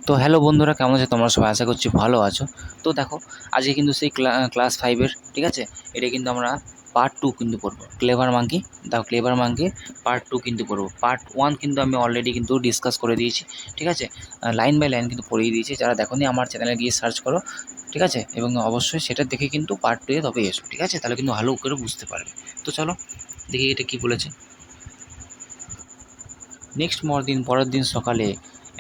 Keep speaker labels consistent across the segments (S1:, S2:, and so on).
S1: তো হ্যালো বন্ধুরা, কেমন আছো তোমরা সবাই? আশা করছি ভালো আছো। তো দেখো, আজকে কিন্তু সেই ক্লাস 5-এর, ঠিক আছে, এটা কিন্তু আমরা পার্ট 2 কিন্তু পড়বো। Clever monkey, clever monkey part 2 কিন্তু পড়বো। পার্ট 1 কিন্তু আমি অলরেডি কিন্তু ডিসকাস করে দিয়েছি, ঠিক আছে, লাইন বাই লাইন কিন্তু পড়িয়ে দিয়েছি। যারা দেখোনি আমার চ্যানেলে গিয়ে সার্চ করো, ঠিক আছে, এবং অবশ্যই সেটা দেখে কিন্তু পার্ট 2 এ তবে এসো, ঠিক আছে, তাহলে কিন্তু ভালো করে বুঝতে পারবে। তো চলো দেখি এটা কী বলেছে। নেক্সট পরের দিন সকালে,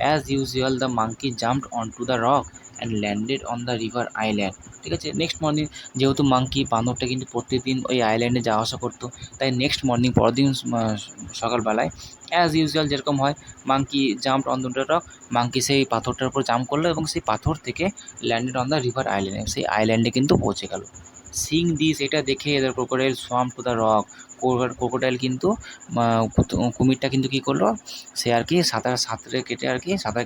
S1: as usual the monkey jumped on to the rock and landed on the river island. ঠিক আছে, নেক্সট মর্নিং, যেহেতু মাঙ্কি বানরটা কিন্তু প্রত্যেকদিন ওই আইল্যান্ডে যাওয়া আসা করতো, তাই নেক্সট মর্নিং পরের দিন সকালবেলায় অ্যাজ ইউজুয়াল যেরকম হয়, monkey jumped on the rock, monkey সেই পাথরটার উপর জাম্প করলো এবং সেই পাথর থেকে ল্যান্ডেড অন দ্য রিভার আইল্যান্ডে, সেই আইল্যান্ডে কিন্তু পৌঁছে গেল। সিং দিস, এটা দেখে এদের crocodile swamp to the rock, crocodile কিন্তু কুমিরটা কিন্তু কী করলো, সে আর কি সাঁতার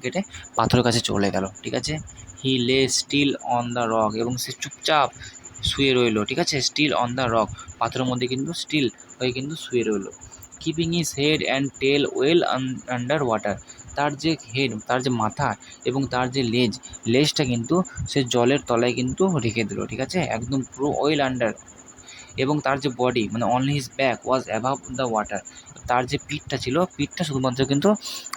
S1: কেটে পাথরের কাছে চলে গেল, ঠিক আছে। হি লে স্টিল অন দ্য রক, এবং সে চুপচাপ শুয়ে রইল, ঠিক আছে, স্টিল অন দ্য রক, পাথরের মধ্যে কিন্তু স্টিল হয়ে কিন্তু শুয়ে রইল। Keeping his head and tail well under water, তার যে হেড, তার যে মাথা এবং তার যে লেজটা কিন্তু সে জলের তলায় কিন্তু রেখে দিল, ঠিক আছে, একদম পুরো ওয়েল আন্ডার। এবং তার যে বডি, মানে only his back was অ্যাভাব the water, তার যে পিঠটা ছিল, পিঠটা শুধুমাত্র কিন্তু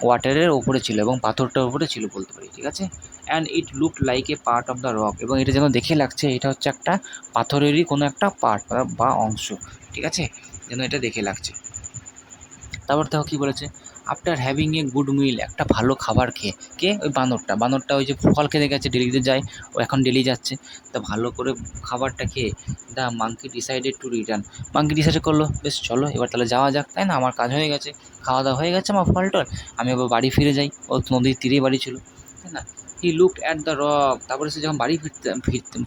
S1: ওয়াটারের ওপরে ছিল এবং পাথরটার ওপরে ছিল বলতে পারি, ঠিক আছে। And it look like a part of the rock, এবং এটা যেন দেখে লাগছে এটা হচ্ছে একটা পাথরেরই কোনো একটা পার্ট বা অংশ, ঠিক আছে, যেন এটা দেখে লাগছে। তারপর দেখো কী বলেছে, আফটার হ্যাভিং এ গুড মিল, একটা ভালো খাবার খেয়ে, কে, ওই বানরটা ওই যে ফল খেতে গেছে, ডেলিতে যায়, ও এখন ডেলি যাচ্ছে, তা ভালো করে খাবারটা খেয়ে the monkey decided to return, monkey decide করলো, বেশ চলো এবার তাহলে যাওয়া যাক, তাই না, আমার কাজ হয়ে গেছে, খাওয়া দাওয়া হয়ে গেছে আমার, ফল টল, আমি আবার বাড়ি ফিরে যাই। ও নদীর তীরেই বাড়ি ছিল, তাই না। He looked at the rock, তারপরে সে যখন বাড়ি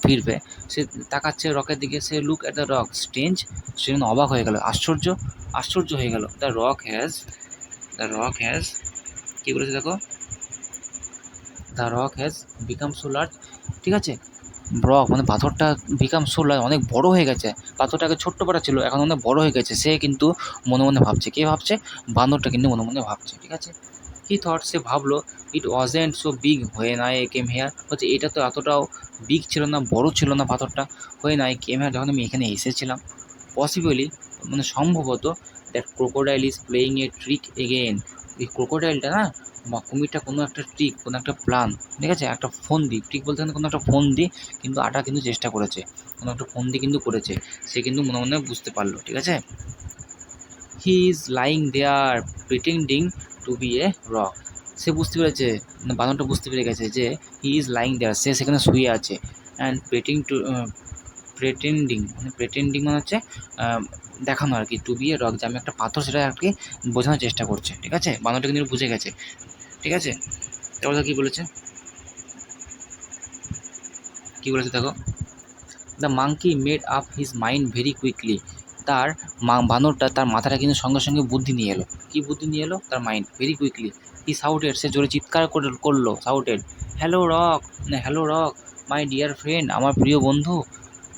S1: ফিরবে, সে তাকাচ্ছে রকের দিকে, সে look at the rock strange, সে অবাক হয়ে গেল, আশ্চর্য হয়ে গেল। দ্য রক হ্যাজ কী বলেছে দেখো, the rock has become so large, ঠিক আছে, রক মানে পাথরটা বিকাম সো লার্জ, অনেক বড় হয়ে গেছে, পাথরটা আগে ছোট্ট পাটা ছিল, এখন অনেক বড় হয়ে গেছে, সে কিন্তু মনে মনে ভাবছে, কে ভাবছে, বানরটা কিন্তু মনে মনে ভাবছে, ঠিক আছে। হি থট, সে ভাবলো, ইট wasn't so big when I came here, হচ্ছে এটা তো এতটাও বিগ ছিল না, বড় ছিল না পাথরটা, হোয়েন আই কেম হেয়ার, যখন আমি এখানে এসেছিলাম। পসিবলি, মানে সম্ভবত, that crocodile is playing a trick again, এই ক্রোকোডাইলটা না বা কুমিরটা কোনো একটা ট্রিক, কোনো একটা প্ল্যান, ঠিক আছে, একটা ফন্দি, ট্রিক বলতে কোনো একটা ফন্দি কিন্তু আটা কিন্তু চেষ্টা করেছে, কোনো একটা ফন্দি কিন্তু করেছে, সে কিন্তু মনে মনে বুঝতে পারলো, ঠিক আছে। He is lying there pretending to be a rock, সে বুঝতে পেরেছে, মানে বাঁদরটা বুঝতে পেরে গেছে যে হি ইজ লাইং দেয়ার, সে সেখানে শুয়ে আছে, অ্যান্ড প্রেটেন্ডিং মানে হচ্ছে দেখানো আর কি, টু বি এ রক, যে আমি একটা পাথর, সেটা আর কি বোঝানোর চেষ্টা করছে, ঠিক আছে, বাঁদরটা কিন্তু বুঝে গেছে, ঠিক আছে। তারপরে কী বলেছে দেখো, the monkey made up his mind very quickly, তার বানরটা তার মাথাটা কিন্তু সঙ্গে সঙ্গে বুদ্ধি নিয়ে এলো, কী বুদ্ধি নিয়ে এলো, তার মাইন্ড ভেরি কুইকলি। হি সাউটেড, সে জোরে চিৎকার করলো, সাউটেড, হ্যালো রক, মানে hello rock, my dear friend, আমার প্রিয় বন্ধু,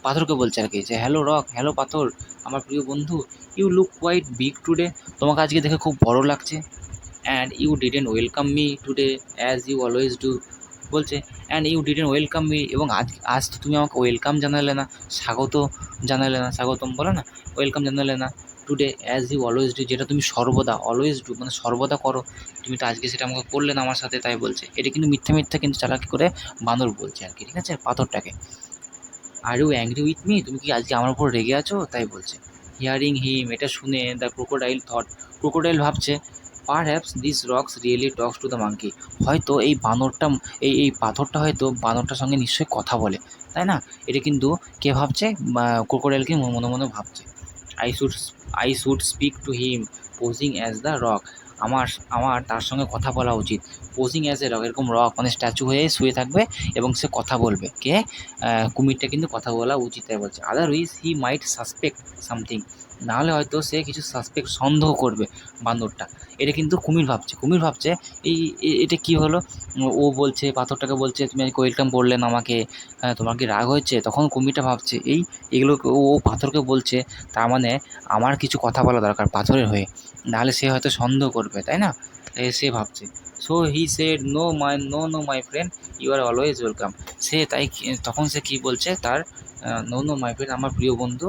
S1: পাথরকে বলছে আর কি, যে হ্যালো রক, হ্যালো পাথর, আমার প্রিয় বন্ধু, you look quite big today, তোমাকে আজকে দেখে খুব বড় লাগছে, and you didn't welcome me today as you always do, বলছে and you didn't welcome me, এবং আজ তো তুমি আমাকে ওয়েলকাম জানালে না, স্বাগতম বলে না, ওয়েলকাম জানালে না, today as you always do, যেটা তুমি সর্বদা, অলওয়েজ ডু মানে সর্বদা করো, তুমি তো আজকে সেটা আমাকে করলে না আমার সাথে, তাই বলছে। এটা কিন্তু মিথ্যা কিন্তু চালাকি করে বাঁদর বলছে আর কি, ঠিক আছে, পাথরটাকে। Are you angry with me, তুমি কি আজকে আমার উপর রেগে আছো, তাই বলছে। হিয়ারিং হিম, এটা শুনে দ্য ক্রোকোডাইল থট, ক্রোকোডাইল ভাবছে, perhaps this rocks really Tux to the monkey, হয়তো এই বানরটা, এই পাথরটা হয়তো বানরটার সঙ্গে নিশ্চয়ই কথা বলে, তাই না, এটা কিন্তু কে ভাবছে, ক্রোকোডাইলকে মনে মনে ভাবছে। I should I should speak to him posing as the rock, আমার তার সঙ্গে কথা বলা উচিত, পোজিং অ্যাজ এ রক, এরকম রক মানে স্ট্যাচু হয়ে শুয়ে থাকবে এবং সে কথা বলবে, কে, কুমিরটা কিন্তু কথা বলা উচিত, তাই বলছে। Otherwise he might suspect something, নাহলে হয়তো সে কিছু সন্দেহ করবে বান্দরটা, এটা কিন্তু কুমির ভাবছে এটা কি হলো, ও বলছে, পাথরটাকে বলছে, তুমি আজকে ওয়েলকাম করলে না আমাকে, তোমার কি রাগ হয়েছে, তখন কুমিরটা ভাবছে এগুলো ও পাথরকে বলছে, তার মানে আমার কিছু কথা বলা দরকার পাথরের হয়ে, নাহলে সে হয়তো সন্দেহ করবে, তাই না, সে ভাবছে। So he said, no my friend, you are always welcome. সে তাই তখন সে কী বলছে তার, নো মাই ফ্রেন্ড, আমার প্রিয় বন্ধু,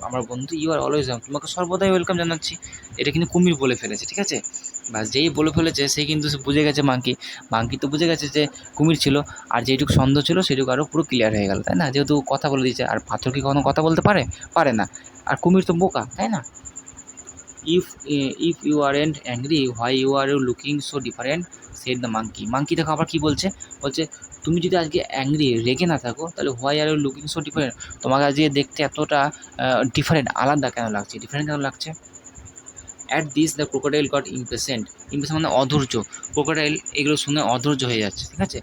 S1: আমার বন্ধু, ইউ আর অলওয়েজ ওয়েলকাম, তোমাকে সর্বদাই ওয়েলকাম জানাচ্ছি। এটা কিন্তু কুমির বলে ফেলেছে, ঠিক আছে। বাস যেই বলে ফেলেছে সে কিন্তু সে বুঝে গেছে, মাংকি তো বুঝে গেছে যে কুমির ছিল, আর যেইটুকু সন্দেহ ছিল সেটুকু আরও পুরো ক্লিয়ার হয়ে গেল, তাই না, যেহেতু কথা বলে দিয়েছে। আর পাথর কি কখনো কথা বলতে পারে না। আর কুমির তো বোকা, তাই না। If you aren't angry, why you are looking so different, said the monkey দেখো আবার কী বলছে, তুমি যদি আজকে অ্যাংরি, রেগে না থাকো, তাহলে why are you looking so different, তোমাকে আজকে দেখতে এতটা ডিফারেন্ট, আলাদা কেন লাগছে, ডিফারেন্ট কেন লাগছে। At this the crocodile goat impatient মানে অধৈর্য, ক্রোকোডাইল এগুলো শুনে অধৈর্য হয়ে যাচ্ছে, ঠিক আছে।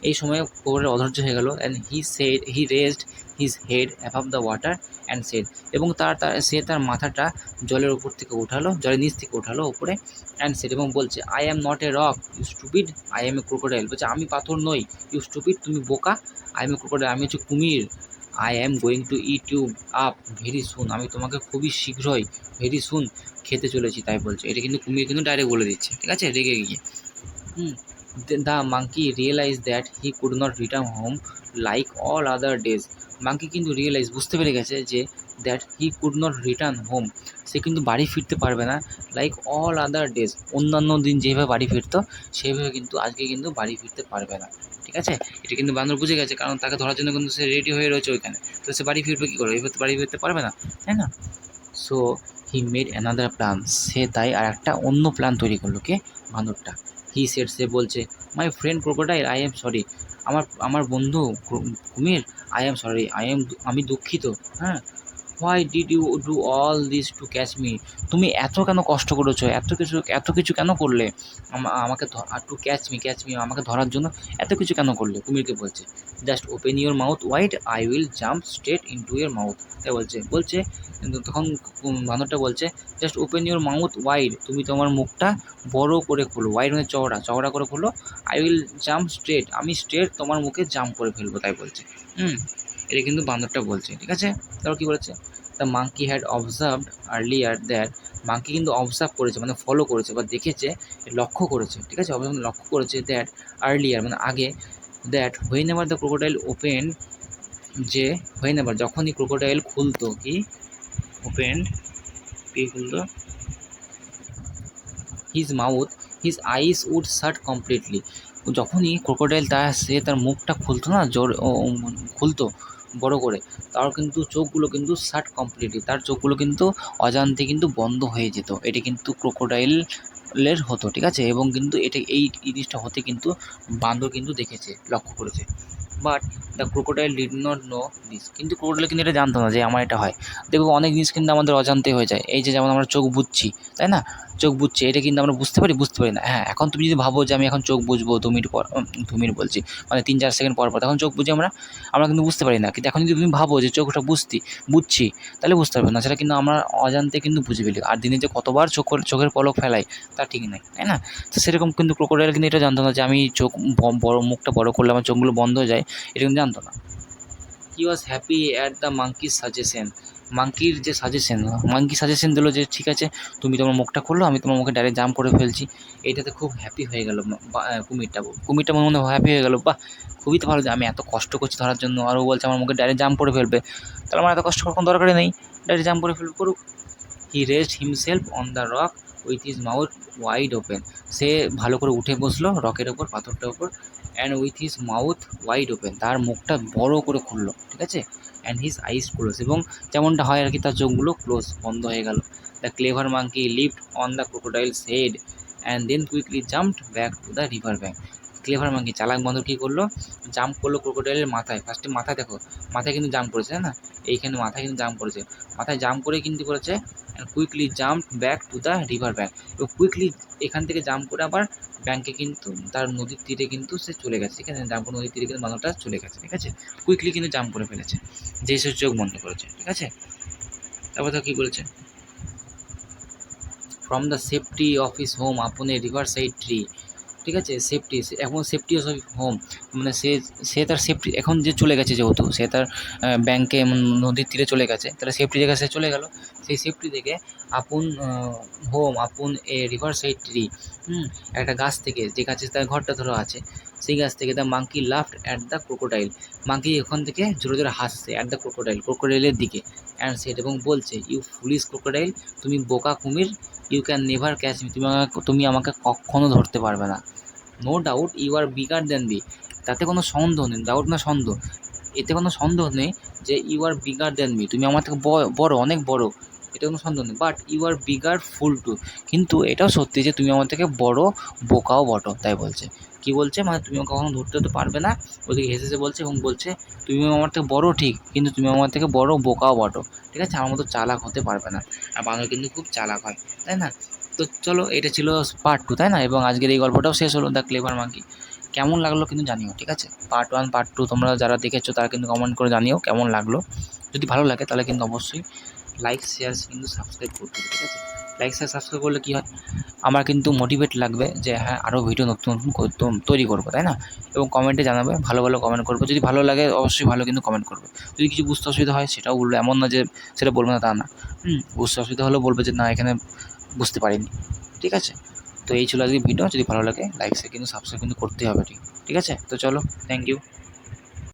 S1: এই সময় ক্রোকোডাইল অধৈর্য হয়ে গেল, and he raised his head above the water and said, এবং সে তার মাথাটা জলের উপর থেকে উঠালো, জলের নিচ থেকে উঠালো উপরে, অ্যান্ড সেড, এবং বলছে, I am not a rock, you stupid, I am a crocodile, বলছে আমি পাথর নই, ইউ স্টুপিড, তুমি বোকা, আই এম এ ক্রোকোডাইল, আমি হচ্ছে কুমির, I am going to eat you up very soon, আমি তোমাকে খুবই শীঘ্রই, ভেরি সুন, খেতে চলেছি, তাই বলছে। এটা কিন্তু কুমির কিন্তু ডাইরেক্ট বলে দিচ্ছে, ঠিক আছে, রেগে গিয়ে। The monkey realize that he could not return home like all other days, monkey কিন্তু বুঝতে পেরে গেছে যে that he could not return home, সে কিন্তু বাড়ি ফিরতে পারবে না, লাইক অল আদার ডেজ, অন্যান্য দিন যেভাবে বাড়ি ফিরতো সেইভাবে কিন্তু আজকে কিন্তু বাড়ি ফিরতে পারবে না, ঠিক আছে। এটা কিন্তু বান্দর বুঝে গেছে, কারণ তাকে ধরার জন্য কিন্তু সে রেডি হয়ে রয়েছে ওইখানে, তো সে বাড়ি ফিরবে কী করে, এভাবে তো বাড়ি ফিরতে পারবে না, তাই না। So he made another plan, সে তাই আর একটা অন্য প্ল্যান তৈরি করলো, কে, বাঁদরটা। হি সেড, সে বলছে, my friend crocodile, I am sorry, আমার বন্ধু কুমির, আমি দুঃখিত, হ্যাঁ। Why did you do all this to catch me, তুমি এত কেন কষ্ট করেছো, এত কিছু কেন করলে, আমাকে টু ক্যাচ মি, আমাকে ধরার জন্য এত কিছু কেন করলে, কুমিরকে বলছে। Just open your mouth wide, I will jump straight into your mouth, তাই বলছে কিন্তু তখন বাঁদরটা বলছে, just open your mouth wide, তুমি তোমার মুখটা বড় করে খোলো, ওয়াইড মানে চওড়া করে খোলো, আই উইল জাম্প স্ট্রেট, আমি স্ট্রেট তোমার মুখে জাম্প করে ফেলবো, তাই বলছে। এটা কিন্তু বাঁদরটা বলছে, ঠিক আছে। তারপর কী বলেছে, the monkey had observed earlier that, monkey কিন্তু অবজার্ভ করেছে মানে ফলো করেছে বা দেখেছে, লক্ষ্য করেছে, ঠিক আছে, লক্ষ্য করেছে দ্যাট আর্লিয়ার মানে আগে, that whenever the crocodile open, যে হোয়েন এভার যখনই ক্রোকোডাইল খুলতো, কি খুলতো, his mouth, his eyes would shut completely, যখনই ক্রোকোডাইল তার মুখটা খুলতো না, খুলতো বড় করে, তার কিন্তু চোখগুলো কিন্তু শাট কমপ্লিটলি, তার চোখগুলো কিন্তু অজান্তে কিন্তু বন্ধ হয়ে যেত, এটা কিন্তু ক্রোকোডাইলের হতো, ঠিক আছে। এবং কিন্তু এই জিনিসটা হতে কিন্তু বান্দর কিন্তু দেখেছে, লক্ষ্য করেছে। But the crocodile did not know this, কিন্তু ক্রোকোডাইল কিন্তু এটা জানতো না যে আমার এটা হয়। দেখো অনেক জিনিস কিন্তু আমাদের অজান্তে হয়ে যায়, এই যে যেমন আমরা চোখ বুঝছি, তাই না, চোখ বুঝছি, এটা কিন্তু আমরা বুঝতে পারি না, হ্যাঁ। এখন তুমি যদি ভাবো যে আমি এখন চোখ বুঝবো 2 মিনিট বলছি, মানে 3-4 সেকেন্ড পর তখন চোখ বুঝি আমরা কিন্তু বুঝতে পারি না। কিন্তু এখন যদি তুমি ভাবো যে চোখটা বুঝছি, তাহলে বুঝতে পারবে না, সেটা কিন্তু আমরা অজান্তে কিন্তু বুঝে ফেলি। আর দিনে যে কতবার চোখের পলক ফেলাই তা ঠিক নাই, তাই না। তো সেরকম কিন্তু ক্রোকোডাইল কিন্তু এটা জানতো না যে আমি চোখ মুখটা বড় করলে আমার চোখগুলো বন্ধ হয়ে যায়, এটা কিন্তু জানতো না। He was happy at the মাংকির সাজেশন, মাংকির যে সাজেশন দিল যে ঠিক আছে তুমি তোমার মুখটা খুললো, আমি তোমার মুখে ডাইরেক্ট জাম্প করে ফেলছি, এইটাতে খুব হ্যাপি হয়ে গেল কুমিরটা মনে হ্যাপি হয়ে গেল, বাহ খুবই তো ভালো যে আমি এত কষ্ট করছি ধরার জন্য, আর ও বলছে আমার মুখে ডাইরেক্ট জাম্প করে ফেলবে, তাহলে আমার এত কষ্ট করার কোনো দরকারই নেই, ডাইরেক্ট জাম্প করে ফেলবে, করুক। He rest himself on the rock with his mouth wide open, সে ভালো করে উঠে বসলো রকের ওপর, পাথরটার ওপর, and with his mouth wide open, তার মুখটা বড় করে খুললো, ঠিক আছে, অ্যান্ড হিজ আইস ক্লোজ, এবং যেমনটা হয় আর কি তার চোখগুলো বন্ধ হয়ে গেল। The clever monkey leaped on the crocodile's head and then quickly jumped back to the river bank, clever monkey চালাক বাঁদর কী করলো, জাম্প করলো ক্রোকোডাইলের মাথায়, ফার্স্টে মাথায়, দেখো মাথায় কিন্তু জাম্প করেছে, তাই না, এইখানে মাথায় কিন্তু জাম্প করেছে, মাথায় জাম্প করে কিন্তু করেছে, and quickly jump back to the river bank, এবং কুইকলি এখান থেকে জাম্প করে আবার ব্যাঙ্কে কিন্তু তার নদীর তীরে কিন্তু সে চলে গেছে, ঠিক আছে, জাম্প নদীর তীরে কিন্তু বাঁদরটা চলে গেছে, ঠিক আছে, কুইকলি কিন্তু জাম্প করে ফেলেছে, যে সে চোখ বন্ধ করেছে, ঠিক আছে। তারপর তো কী বলেছে, from the safety of his home আপন এ রিভার সাইড ট্রি, ঠিক আছে, সেফটি এখন সেফটি অফ হোম, মানে সে সে তার সেফটি এখন যে চলে গেছে, যেহেতু সে তার ব্যাংকে নদীর তীরে চলে গেছে, তাহলে সেফটি জায়গায় সে চলে গেল। সেই সেফটি থেকে আপন হোম, আপন এ রিভার সাইড ট্রি, একটা গাছ থেকে, যে গাছে তার ঘরটা ধরো আছে, সেই গাছ থেকে the monkey laughed at the crocodile, monkey ওখান থেকে জোরে জোরে হাসছে অ্যাট দ্য ক্রোকোডাইল, ক্রোকোডাইলের দিকে, অ্যান্ড সেড, এবং বলছে, ইউ ফুলিশ ক্রোকোডাইল, তুমি বোকা কুমির, you can never catch me, তুমি আমাকে কখনো ধরতে পারবে না। No doubt you are bigger than me, তাতে কোনো সন্দেহ নেই, ডাউট না সন্দেহ, এতে কোনো সন্দেহ নেই যে you are bigger than me, তুমি আমার থেকে বড়, অনেক বড়, এটা কোনো সন্দেহ নেই। But you are bigger fool too, কিন্তু এটাও সত্যি যে তুমি আমার থেকে বড় বোকাও বটো, তাই বলছে। কি বলছে, মানে তুমি আমাকে কখনো ধরতে তো পারবে না, ওদিকে হেসে হেসে বলছে, এবং বলছে তুমি আমার থেকে বড় ঠিক, কিন্তু তুমি আমার থেকে বড় বোকাও বটো, ঠিক আছে, আমার মতো চালাক হতে পারবে না। আর বানর কিন্তু খুব চালাক হয়, তাই না? তো চলো, এটা ছিল পার্ট 2, তাই না? এবং আজকের এই গল্পটাও শেষ হলো, দ্য ক্লেভার মাঙ্কি। কেমন লাগলো কিন্তু জানিও, ঠিক আছে? পার্ট 1 পার্ট 2 তোমরা যারা দেখেছো তারা কিন্তু কমেন্ট করে জানিও কেমন লাগলো। যদি ভালো লাগে তাহলে কিন্তু অবশ্যই লাইক শেয়ার কিন্তু সাবস্ক্রাইব করতে হবে, ঠিক আছে? লাইক শেয়ার সাবস্ক্রাইব করলে কী হয়, আমার কিন্তু মোটিভেট লাগবে যে হ্যাঁ, আরও ভিডিও নতুন নতুন তৈরি করবো, তাই না? এবং কমেন্টে জানাবে, ভালো ভালো কমেন্ট করবে, যদি ভালো লাগে অবশ্যই ভালো কিন্তু কমেন্ট করবে। যদি কিছু বুঝতে অসুবিধা হয় সেটাও বলবে, এমন না যে সেটা বলবে না, তা না। বুঝতে অসুবিধা হলেও বলবে যে না, এখানে বুঝতে পারিনি, ঠিক আছে? তো এই ছিল আজকে ভিডিও, যদি ভালো লাগে লাইক শেয়ার কিন্তু সাবস্ক্রাইব কিন্তু করতেই হবে, ঠিক আছে? তো চলো, থ্যাংক ইউ।